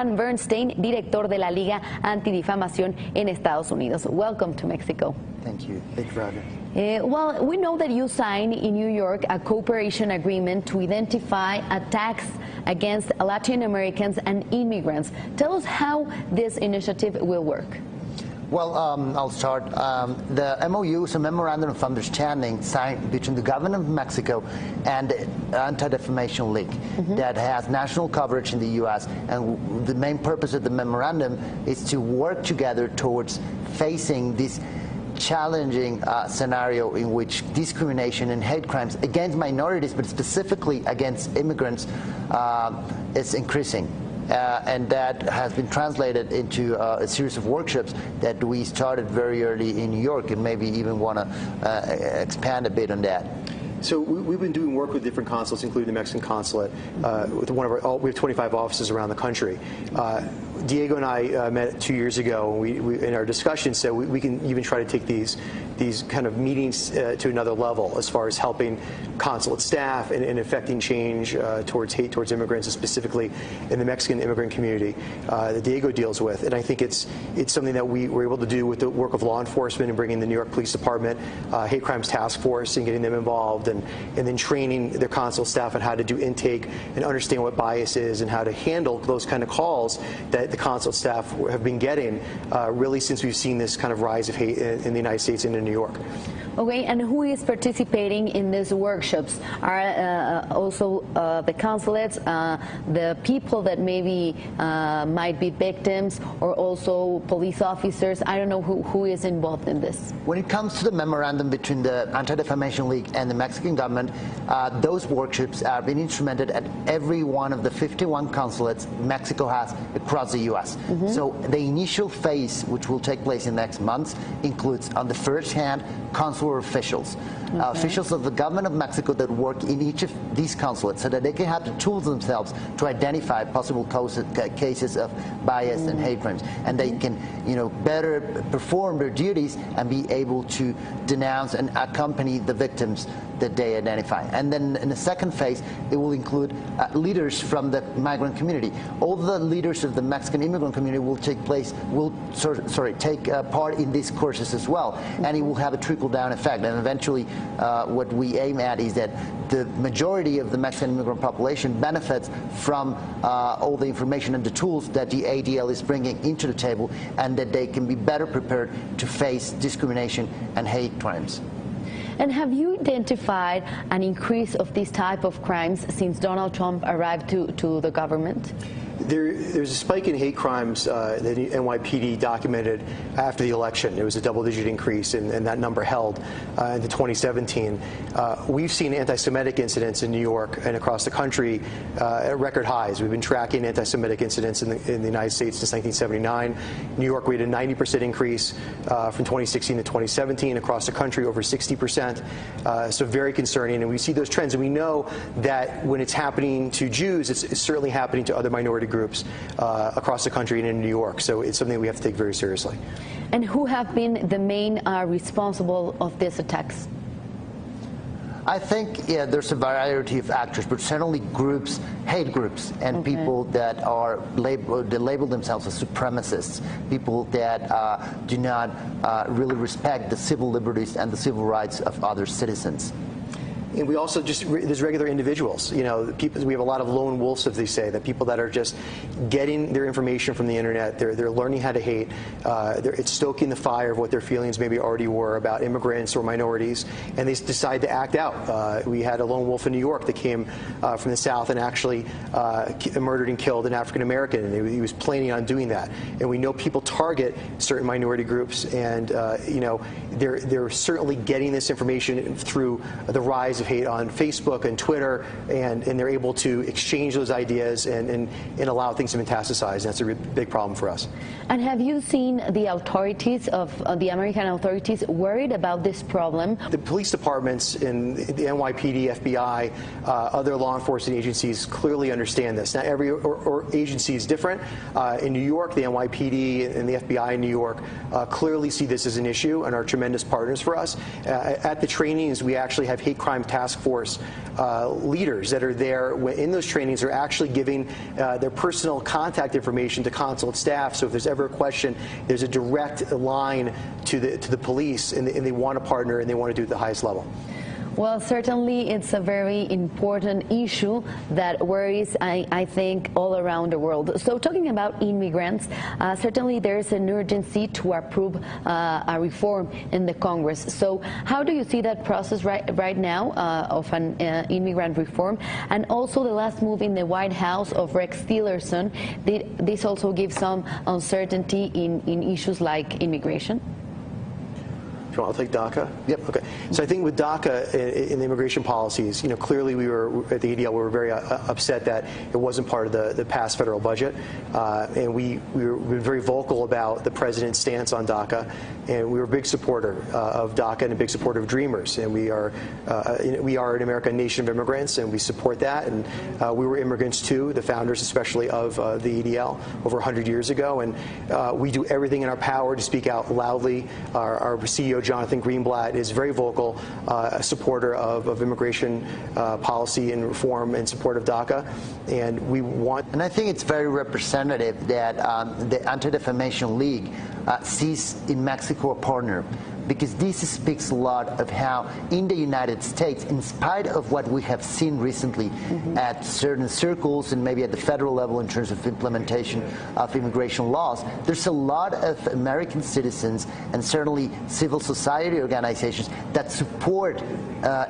Bernstein, director de la Liga Anti-Defamation en Estados Unidos. Welcome to Mexico. Thank you. Thank you for having me. Well, we know that you signed in New York a cooperation agreement to identify attacks against Latin Americans and immigrants. Tell us how this initiative will work. Well, I'll start. The MOU is a Memorandum of Understanding signed between the government of Mexico and the Anti-Defamation League that has national coverage in the U.S. And the main purpose of the memorandum is to work together towards facing this challenging scenario in which discrimination and hate crimes against minorities, but specifically against immigrants, is increasing. And that has been translated into a series of workshops that we started very early in New York, and maybe even want to expand a bit on that. So we've been doing work with different consulates, including the Mexican Consulate. With we have 25 offices around the country. Diego and I met 2 years ago, and we in our discussion said we can even try to take these kind of meetings to another level as far as helping consulate staff and affecting change towards hate towards immigrants, and specifically in the Mexican immigrant community that Diego deals with. And I think it's something that we were able to do with the work of law enforcement and bringing the New York Police Department, Hate Crimes Task Force, and getting them involved, and then training their consulate staff on how to do intake and understand what bias is and how to handle those kind of calls that the consulate staff have been getting really since we've seen this kind of rise of hate in the United States and in New York. Okay, and who is participating in these workshops? Are also the consulates, the people that maybe might be victims, or also police officers? I don't know who is involved in this. When it comes to the memorandum between the Anti-Defamation League and the Mexican government, those workshops are being instrumented at every one of the 51 consulates Mexico has across the U.S. So the initial phase, which will take place in the next months, includes on the first hand consular officials, officials of the government of Mexico that work in each of these consulates, so that they can have the tools themselves to identify possible cases of bias and hate crimes, and they can, better perform their duties and be able to denounce and accompany the victims that they identify. And then in the second phase, it will include leaders from the migrant community. All the leaders of the Mexican immigrant community will take part in these courses as well, and it will have a trickle-down effect. And eventually, what we aim at is that the majority of the Mexican immigrant population benefits from all the information and the tools that the ADL is bringing into the table, and that they can be better prepared to face discrimination and hate crimes. And have you identified an increase of this type of crimes since Donald Trump arrived to the government? There's a spike in hate crimes that the NYPD documented after the election. There was a double-digit increase, and that number held into 2017. We've seen anti-Semitic incidents in New York and across the country at record highs. We've been tracking anti-Semitic incidents in the United States since 1979. New York, we had a 90% increase from 2016 to 2017. Across the country, over 60%. So very concerning, and we see those trends. And we know that when it's happening to Jews, it's certainly happening to other minority groups across the country and in New York. So it's something we have to take very seriously. And who have been the main responsible of these attacks? I think there's a variety of actors, but certainly groups, hate groups, and people that label themselves as supremacists, people that do not really respect the civil liberties and the civil rights of other citizens. And we also there's regular individuals, people, we have a lot of lone wolves, as they say, that people that are just getting their information from the internet, they're learning how to hate, it's stoking the fire of what their feelings maybe already were about immigrants or minorities, and they decide to act out. We had a lone wolf in New York that came from the South and actually murdered and killed an African American, and he was planning on doing that. And we know people target certain minority groups, and they're certainly getting this information through the rise of hate on Facebook and Twitter, and they're able to exchange those ideas and allow things to metastasize. That's a big problem for us. And have you seen the authorities of the American authorities worried about this problem? The police departments and the NYPD, FBI, other law enforcement agencies clearly understand this. Now, every agency is different. In New York, the NYPD and the FBI in New York clearly see this as an issue and are tremendous partners for us. At the trainings, we actually have hate crime task force leaders that are there in those trainings are actually giving their personal contact information to consulate staff. So if there's ever a question, there's a direct line to the police, and they want a partner and they want to do it at the highest level. Well, certainly it's a very important issue that worries, I think, all around the world. So talking about immigrants, certainly there's an urgency to approve a reform in the Congress. So how do you see that process right now of an immigrant reform? And also the last move in the White House of Rex Tillerson, this also gives some uncertainty in issues like immigration? I'll take DACA. Yep. Okay. So I think with DACA in the immigration policies, clearly we were at the ADL. We were very upset that it wasn't part of the past federal budget, and we were very vocal about the president's stance on DACA, and we were a big supporter of DACA and a big supporter of Dreamers. And we are in America a nation of immigrants, and we support that. And we were immigrants too, the founders especially of the ADL over 100 years ago, and we do everything in our power to speak out loudly. Our CEO Jonathan Greenblatt is very vocal, a supporter of immigration policy and reform in support of DACA, and we want. And I think it's very representative that the Anti-Defamation League sees in Mexico a partner, because this speaks a lot of how in the United States, in spite of what we have seen recently at certain circles and maybe at the federal level in terms of implementation of immigration laws, there's a lot of American citizens and certainly civil society organizations that support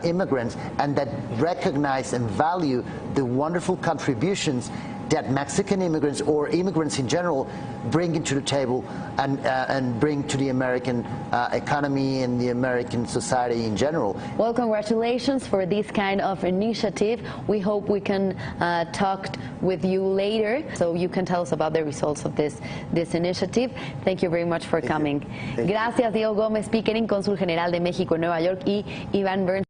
immigrants and that recognize and value the wonderful contributions that Mexican immigrants or immigrants in general bring into the table and bring to the American economy and the American society in general. Well, congratulations for this kind of initiative. We hope we can talk with you later so you can tell us about the results of this initiative. Thank you very much for coming. Gracias, Diego Gómez Pickering, Cónsul General de México en Nueva York, y Iván Bernstein.